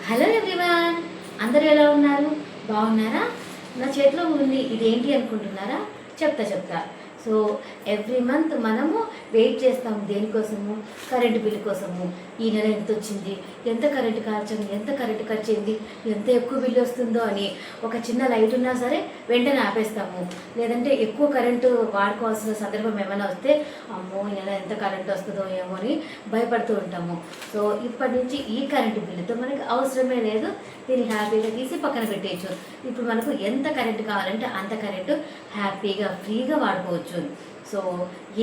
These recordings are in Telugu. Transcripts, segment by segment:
హలో ఎవ్రీవన్, అందరూ ఎలా ఉన్నారు? బాగున్నారా? నా చేతిలో ఉంది ఇదేంటి అనుకుంటున్నారా? చెప్తా. సో ఎవ్రీ మంత్ మనము వెయిట్ చేస్తాము దేనికోసము? కరెంటు బిల్లు కోసము. ఈ నెల ఎంత వచ్చింది, ఎంత కరెంటు కాల్చింది, ఎంత కరెంటు ఖర్చయింది, ఎంత ఎక్కువ బిల్లు వస్తుందో అని ఒక చిన్న లైట్ ఉన్నా సరే వెంటనే ఆపేస్తాము. లేదంటే ఎక్కువ కరెంటు వాడుకోవాల్సిన సందర్భం ఏమైనా వస్తే అమ్మో ఈ నెల ఎంత కరెంటు వస్తుందో ఏమో అని భయపడుతూ ఉంటాము. సో ఇప్పటి నుంచి ఈ కరెంటు బిల్లుతో మనకి అవసరమే లేదు, దీన్ని హ్యాపీగా తీసి పక్కన పెట్టేయచ్చు. ఇప్పుడు మనకు ఎంత కరెంటు కావాలంటే అంత కరెంటు హ్యాపీగా ఫ్రీగా వాడుకోవచ్చు. సో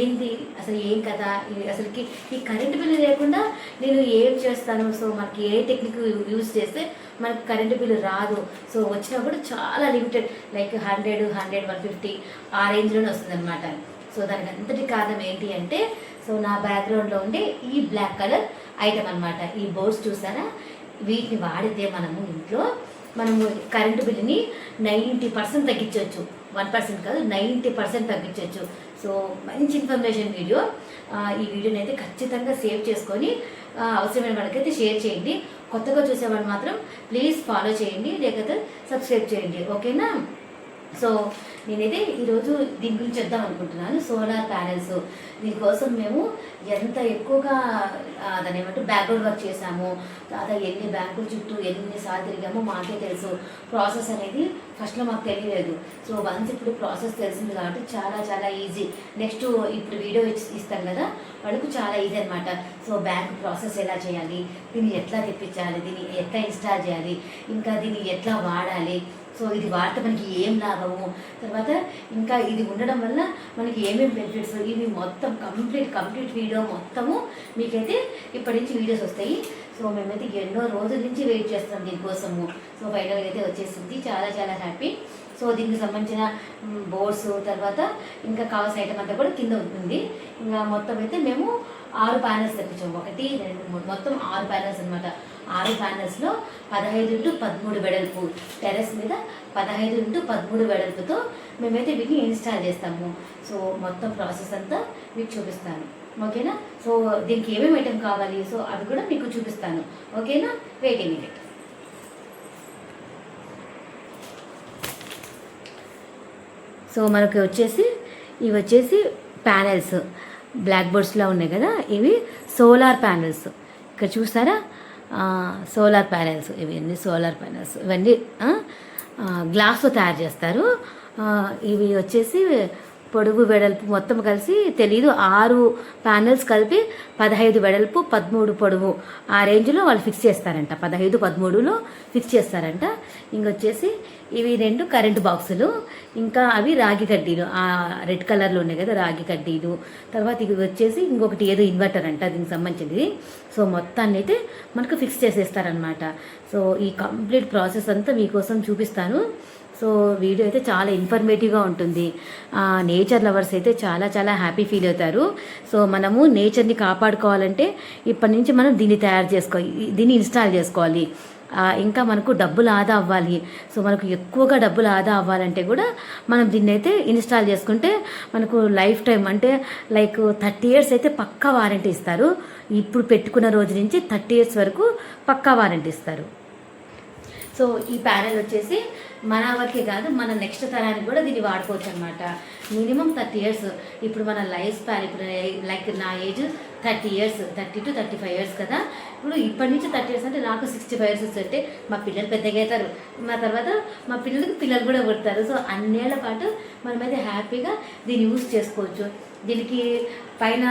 ఏంది అసలు ఏం కదా, అసలుకి ఈ కరెంటు బిల్లు లేకుండా నేను ఏం చేస్తాను? సో మనకి ఏ టెక్నిక్ యూజ్ చేస్తే మనకు కరెంటు బిల్లు రాదు? సో వచ్చినా కూడా చాలా లిమిటెడ్, లైక్ 100, 150 ఆ రేంజ్లోనే వస్తుంది అనమాట. సో దానికి అంతటి కారణం ఏంటి అంటే, సో నా బ్యాక్గ్రౌండ్లో ఉండే ఈ బ్లాక్ కలర్ ఐటమ్ అనమాట. ఈ బోర్డ్స్ చూసారా? వీటిని వాడితే మనము కరెంటు బిల్లుని 90% తగ్గించవచ్చు. 1% కాదు, 90% తగ్గించవచ్చు. సో మంచి ఇన్ఫర్మేషన్ వీడియో. ఈ వీడియోని అయితే ఖచ్చితంగా సేవ్ చేసుకొని అవసరమైన వాళ్ళకైతే షేర్ చేయండి. కొత్తగా చూసేవాళ్ళు మాత్రం ప్లీజ్ ఫాలో చేయండి, లేకపోతే సబ్స్క్రైబ్ చేయండి, ఓకేనా? సో నేనైతే ఈరోజు దీని గురించి చెప్దాం అనుకుంటున్నాను. సోలార్ ప్యానెల్స్, దీనికోసం మేము ఎంత ఎక్కువగా దాన్ని ఏమంటే బ్యాక్గ్రౌండ్ వర్క్ చేసాము, తర్వాత ఎన్ని బ్యాంకుల చుట్టూ ఎన్నిసార్లు తిరిగామో మాకే తెలుసు. ప్రాసెస్ అనేది ఫస్ట్లో మాకు తెలియలేదు. సో వన్స్ ఇప్పుడు ప్రాసెస్ తెలిసింది కాబట్టి చాలా ఈజీ. నెక్స్ట్ ఇప్పుడు వీడియో ఇస్తాం కదా, వాళ్ళకు చాలా ఈజీ అనమాట. సో బ్యాంక్ ప్రాసెస్ ఎలా చేయాలి, దీన్ని ఎట్లా తెప్పించాలి, దీన్ని ఎట్లా ఇన్స్టాల్ చేయాలి, ఇంకా దీన్ని ఎట్లా వాడాలి, సో ఇది వాడితే మనకి ఏం లాభము, తర్వాత ఇంకా ఇది ఉండడం వల్ల మనకి ఏమేమి బెనిఫిట్స్, ఇవి మొత్తం కంప్లీట్ వీడియో మొత్తము మీకైతే ఇప్పటి నుంచి వీడియోస్ వస్తాయి. సో మేమైతే ఎన్నో రోజుల నుంచి వెయిట్ చేస్తాం దీనికోసము. సో ఫైనల్గా అయితే వచ్చేసింది, చాలా హ్యాపీ. సో దీనికి సంబంధించిన బోర్డ్స్, తర్వాత ఇంకా కావాల్సిన ఐటమ్ అంతా కూడా కింద ఉంటుంది. ఇంకా మొత్తం అయితే మేము 6 ప్యానెల్స్ తెప్పించాము. 1, 2, 3 మొత్తం 6 ప్యానెల్స్ అనమాట. 6 ప్యానెల్స్లో 15x13 వెడల్పు, టెర్రస్ మీద 15x13 వెడల్పుతో మేమైతే వీటిని ఇన్స్టాల్ చేస్తాము. సో మొత్తం ప్రాసెస్ అంతా మీకు చూపిస్తాను, ఓకేనా? సో దీనికి ఏమేమి ఐటమ్ కావాలి, సో అవి కూడా మీకు చూపిస్తాను, ఓకేనా? Wait a minute. సో మనకి ఇవి వచ్చేసి ప్యానెల్స్, బ్లాక్ బోర్డ్స్లో ఉన్నాయి కదా, ఇవి సోలార్ ప్యానెల్స్. ఇక్కడ చూస్తారా? సోలార్ ప్యానెల్స్, ఇవన్నీ సోలార్ ప్యానెల్స్. ఇవన్నీ గ్లాస్తో తయారు చేస్తారు. ఇవి వచ్చేసి పొడుగు వెడల్పు మొత్తం కలిసి తెలీదు, 6 ప్యానెల్స్ కలిపి 15 వెడల్పు 13 పొడవు ఆ రేంజ్లో వాళ్ళు ఫిక్స్ చేస్తారంట. 15, 13లో ఫిక్స్ చేస్తారంట. ఇంకొచ్చేసి ఇవి 2 కరెంటు బాక్సులు, ఇంకా అవి రాగి కడ్డీలు, ఆ రెడ్ కలర్లో ఉన్నాయి కదా రాగి కడ్డీలు. తర్వాత ఇవి వచ్చేసి ఇంకొకటి ఏదో ఇన్వర్టర్ అంట దీనికి సంబంధించింది. సో మొత్తాన్ని అయితే మనకు ఫిక్స్ చేసేస్తారనమాట. సో ఈ కంప్లీట్ ప్రాసెస్ అంతా మీకోసం చూపిస్తాను. సో వీడియో అయితే చాలా ఇన్ఫర్మేటివ్గా ఉంటుంది. నేచర్ లవర్స్ అయితే చాలా హ్యాపీ ఫీల్ అవుతారు. సో మనము నేచర్ని కాపాడుకోవాలంటే ఇప్పటి నుంచి మనం దీన్ని ఇన్స్టాల్ చేసుకోవాలి. ఇంకా మనకు డబ్బులు ఆదా అవ్వాలి. సో మనకు ఎక్కువగా డబ్బులు ఆదా అవ్వాలంటే కూడా మనం దీన్ని అయితే ఇన్స్టాల్ చేసుకుంటే మనకు లైఫ్ టైం, అంటే లైక్ 30 years అయితే పక్కా వారంటీ ఇస్తారు. ఇప్పుడు పెట్టుకున్న రోజు నుంచి 30 years వరకు పక్కా వారంటీ ఇస్తారు. సో ఈ ప్యానెల్ వచ్చేసి మన వరకే కాదు, మన నెక్స్ట్ తరానికి కూడా దీన్ని వాడుకోవచ్చు అనమాట. Minimum 30 years. ఇప్పుడు మన లైఫ్ స్పాన్, ఇప్పుడు లైక్ నా ఏజ్ 30 years, 30 to 35 years కదా. ఇప్పుడు ఇప్పటి నుంచి 30 years అంటే నాకు 65 years వస్తుంటే మా పిల్లలు పెద్దగా అవుతారు, మా తర్వాత మా పిల్లలు కూడా పుడతారు. సో అన్నేళ్ల పాటు మనమైతే హ్యాపీగా దీన్ని యూజ్ చేసుకోవచ్చు. దీనికి పైన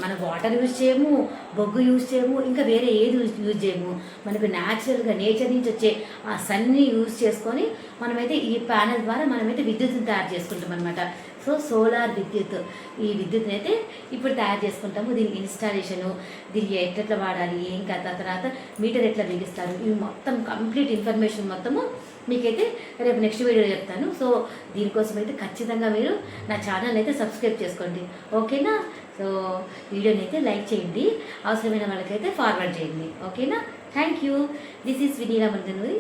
మన వాటర్ యూజ్ చేయము, బొగ్గు యూజ్ చేయము, ఇంకా వేరే ఏది యూజ్ చేయము. మనకు న్యాచురల్గా నేచర్ నుంచి వచ్చే ఆ సన్ని యూజ్ చేసుకొని మనమైతే ఈ ప్యానెల్ ద్వారా మనమైతే విద్యుత్తుని తయారు చేసుకుంటాం అనమాట. సో సోలార్ విద్యుత్, ఈ విద్యుత్ని అయితే ఇప్పుడు తయారు చేసుకుంటాము. దీని ఇన్స్టాలేషను, దీనికి ఎట్లా వాడాలి, ఏం కదా, తర్వాత మీటర్ ఎట్లా బిగిస్తారు, ఇవి మొత్తం కంప్లీట్ ఇన్ఫర్మేషన్ మొత్తము మీకైతే రేపు నెక్స్ట్ వీడియోలో చెప్తాను. సో దీనికోసం అయితే ఖచ్చితంగా మీరు నా ఛానల్ అయితే సబ్స్క్రైబ్ చేసుకోండి, ఓకేనా? సో వీడియోని అయితే లైక్ చేయండి, అవసరమైన వాళ్ళకైతే ఫార్వర్డ్ చేయండి, ఓకేనా? Thank you. This is Vinila మందనూరి.